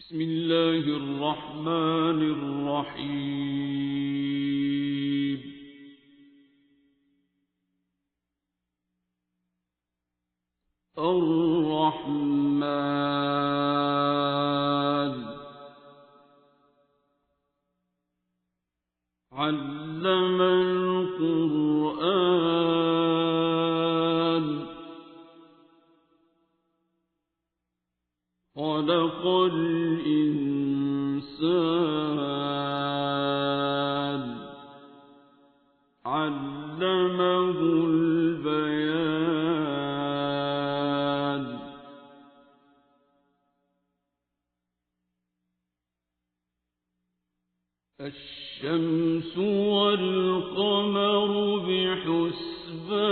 بسم الله الرحمن الرحيم. الرحمن علم القرآن خلق الإنسان علمه البيان. الشمس والقمر بحسبان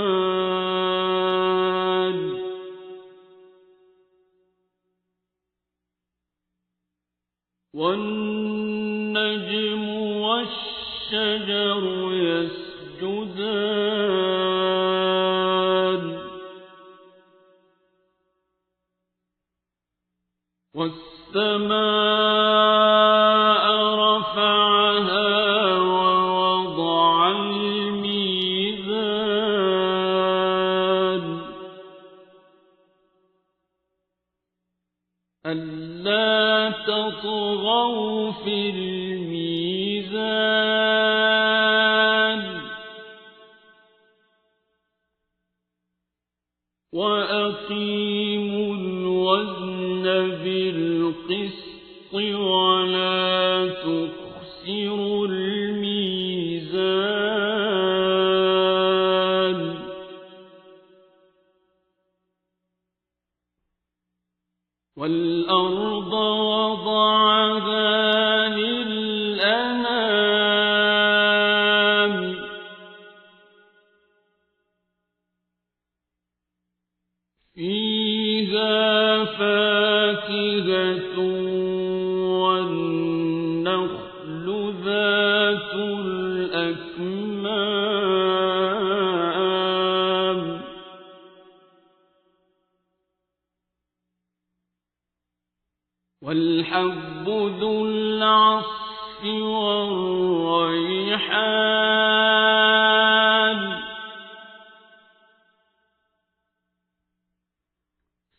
والنجم والشجر يسجدان والسماء رفعها ووضع الميزان ألا تطغوا في الميزان وأقيموا الوزن بالقسط ولا تخسروا الميزان. والأرض وضعها للأنام فيها فاكهة والنخل ذات الأكمام والحب ذو العصف والريحان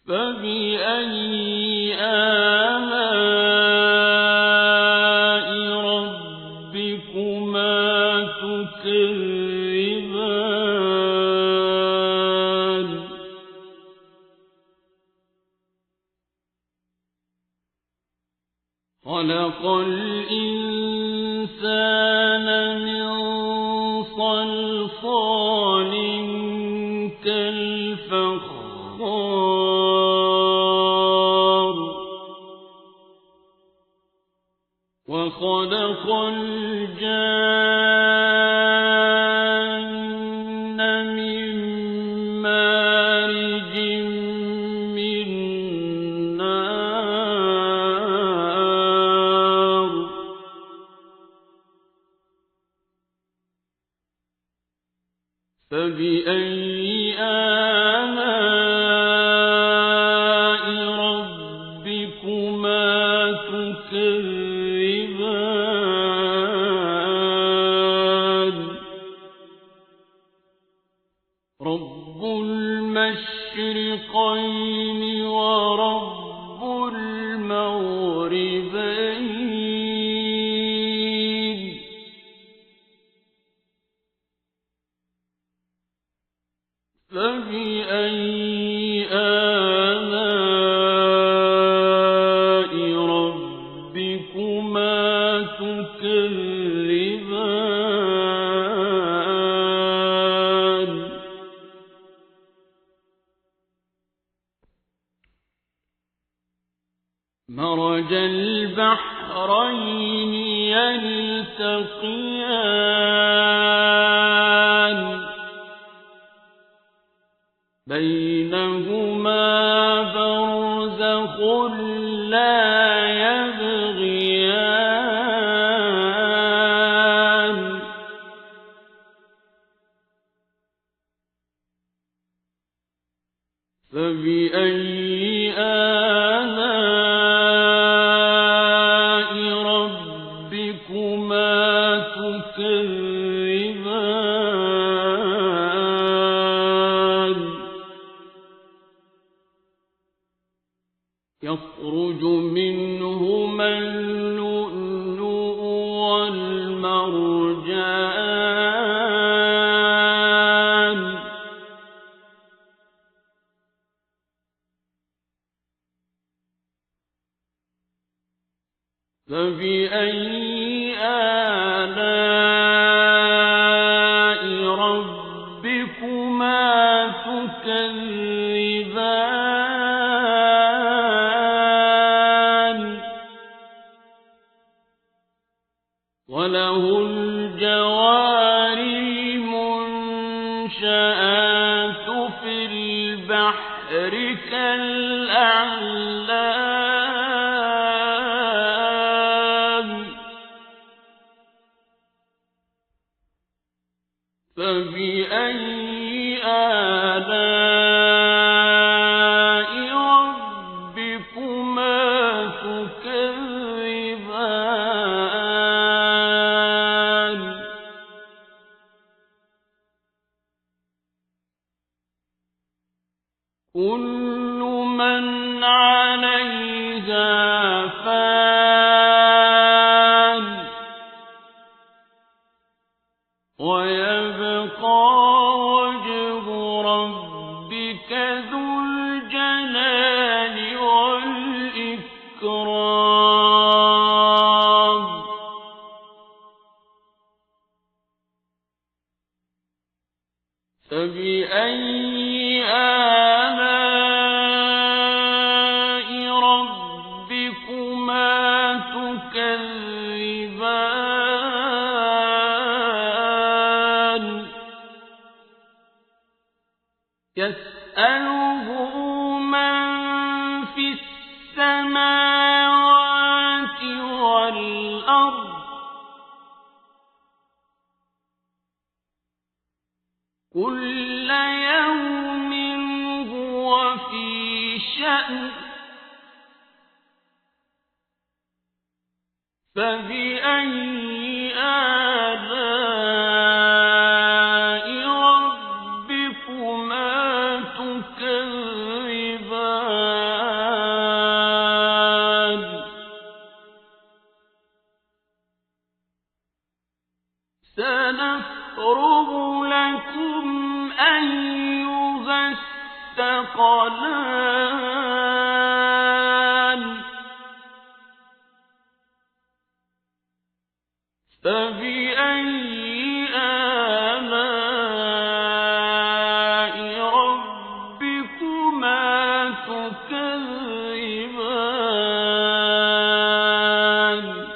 فبأي آلاء ربكما تكذبان. خلق الإنسان من صلصال كالفخار وخلق الجان من مارج من نار فبأي آلاء ربكما تكذبان. رب المشرقين ورب المغربين فبأي آلاء ربكما تكذبان. مرج البحرين يلتقيان بينهما برزخ لا يبغيان فبأي آلاء يخرج منهما اللؤلؤ والمرجان فبأي آلاء ربكما تكذبان وله الجوار المنشآت في البحر كالأعلام فبأي آلاء ربكما تكذبان كل من عليها فان ويبقى وجه ربك ذو الجلال والإكرام فبأي آلاء ربكما تكذبان يسأله من في السماوات والأرض كل يوم هو في شأن فبأي آلاء ربكما تكذبان سنفرغ لكم أيها الثقلان فبأي آلاء ربكما تكذبان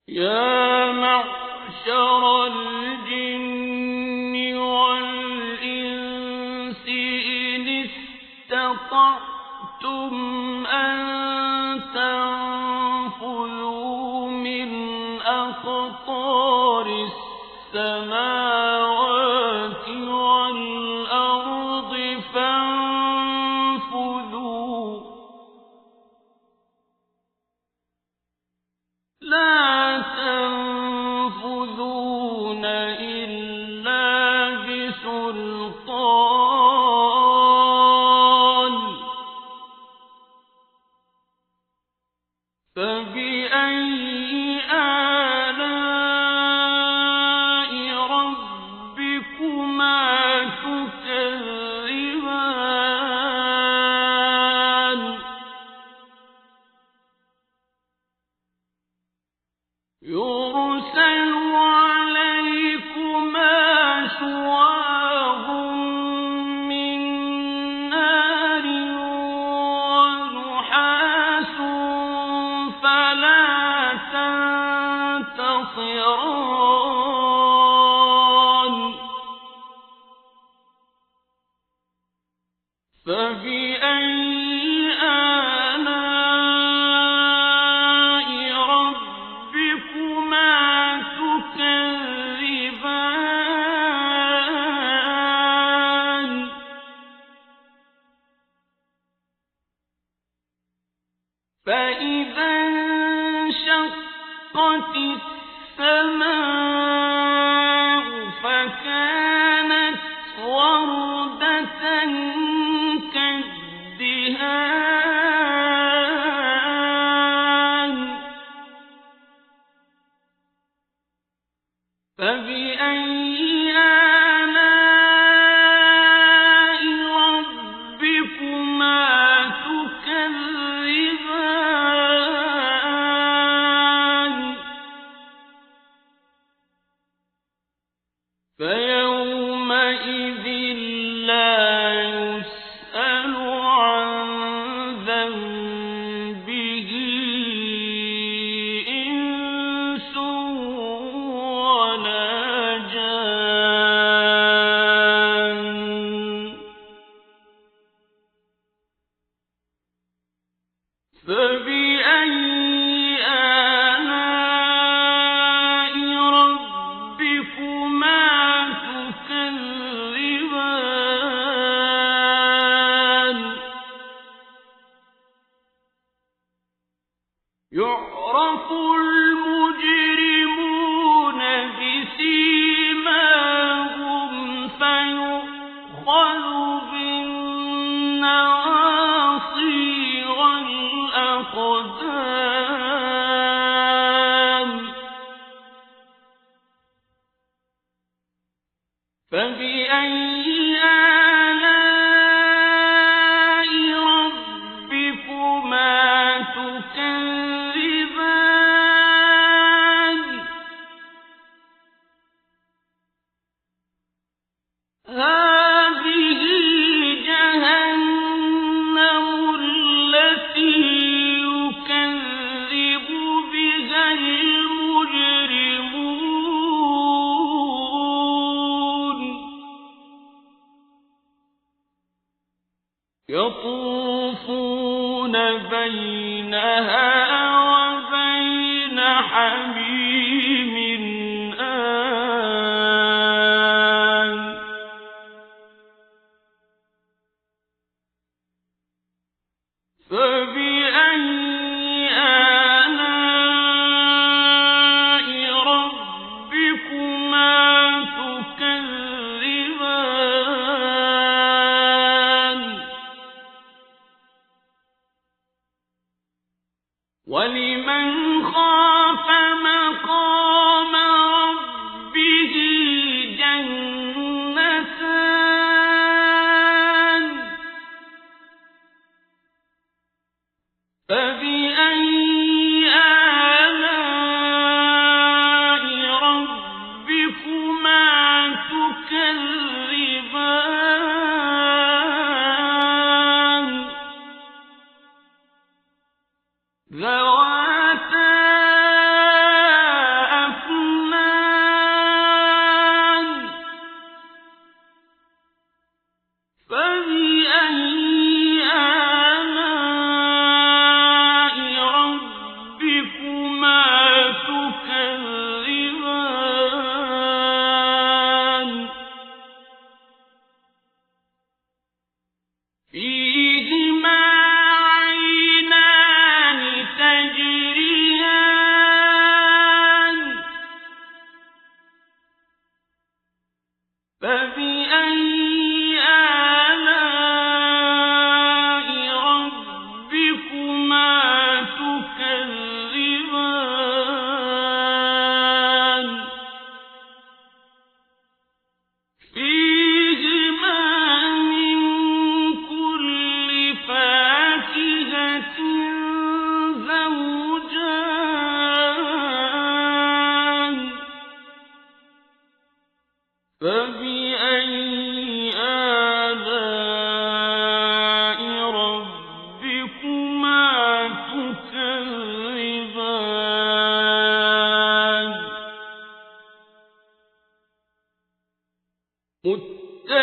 يا معشر الجن والإنس إن استطعتم أن تنفذوا من أقطار السماوات والأرض فانفذوا لا تنفذون إلا بسلطان فبأي آلاء ربكما تكذبان يرسل عليكما شواظ من نار ونحاس فلا تنتصران فبأي آلاء ربكما تكذبان فإذا انشقت السماء فكانت وردة كالدهان فبأي آلاء ربكما تكذبان فيومئذ لا يسأل عن ذنبه إنس ولا جان فبأي آلاء ربكما تكذبان يعرف المجرمون بسيماهم فيؤخذ بالنواصي والأقدام فبأي آلاء ربكما تكذبان هذه جهنم التي يكذب بها المجرمون يطوفون بينها وبين حميم آن فبأي آلاء ربكما تكذبان ولمن خاف مقام ربه جنتان فبأي آلاء ربكما تكذبان ذواتا أفنان فبأي آلاء ربكما تكذبان فيهما عينان تجريان فبأي آلاء ربكما تكذبان فيهما من كل فاكهة زوجان فبأي آلاء ربكما تكذبان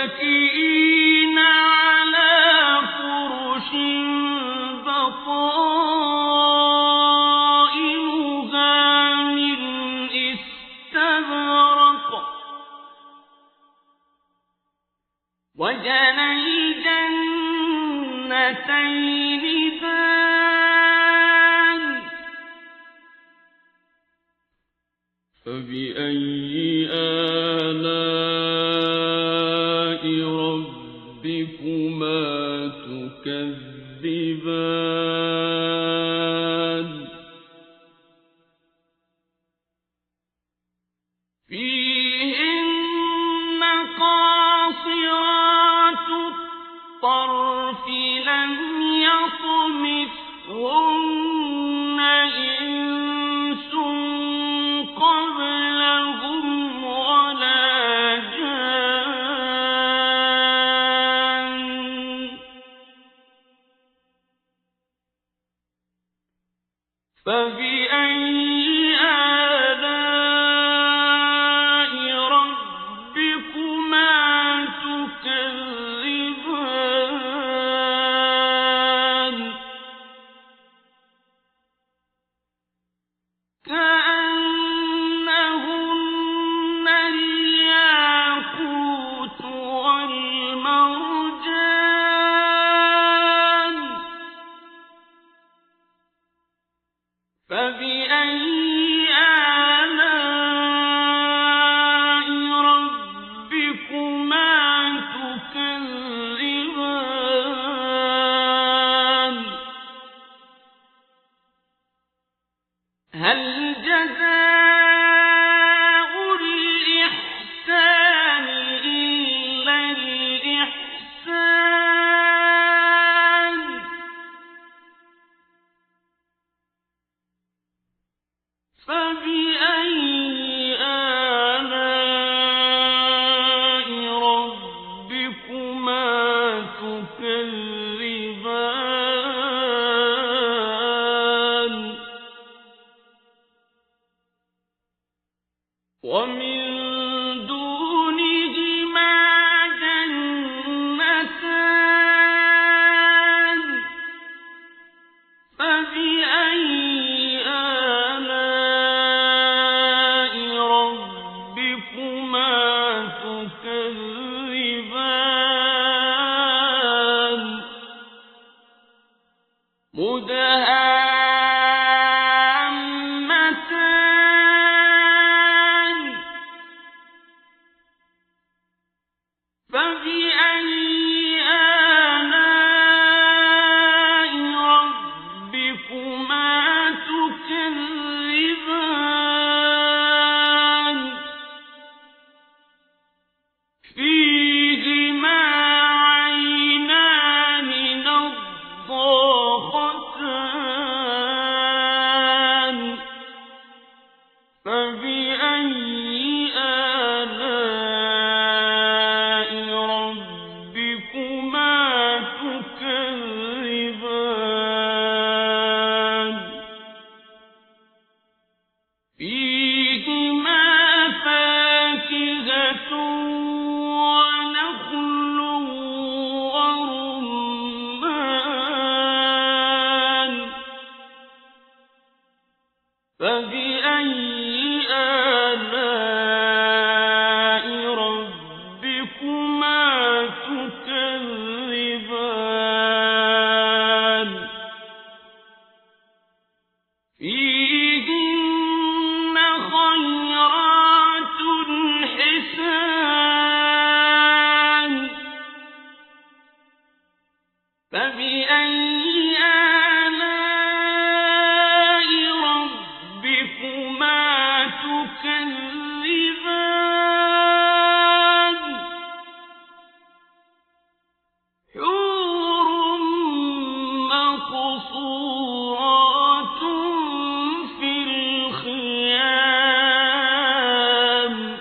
متكئين على فرش بطائنها من استبرق وجنى الجنتين دان فبأي آلاء ربكما تكذبان تكذبان فيهن قاصرات الطرف لم يطمثهن إنس قبلهم ولا جان فبأي آلاء ربكما تكذبان كأنهن الياقوت والمرجان فبأي آلاء ربكما تكذبان هل جزاء الإحسان إلا الإحسان فبأي آلاء ربكما تكذبان ومن دونهما جنتان فبأي آلاء ربكما تكذبان مدهامتان فبأي آلاء ربكما تكذبان فيهما عينان نضاختان فبأي آلاء ربكما تكذبان فيهما فاكهة ونخل ورمان فبأي آلاء ربكما تكذبان فيهن خيرات حسان فبأي آلاء ربكما تكذبان حور مقصورات في الخيام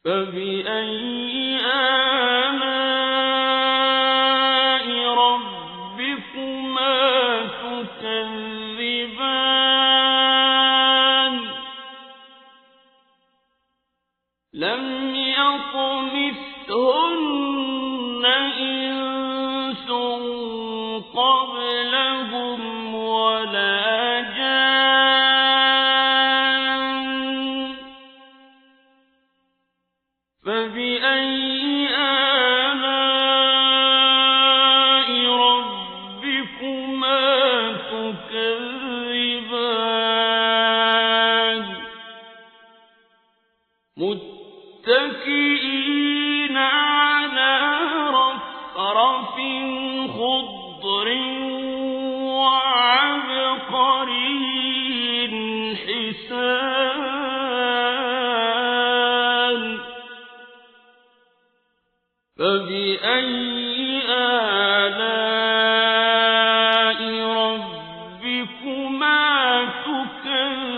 فبأي آلاء ربكما تكذبان لم يطمثهن إنس قبلهم ولا جان فبأي آلاء ربكما تكذبان متكئين على رفرف فبأي آلاء ربكما تكذبان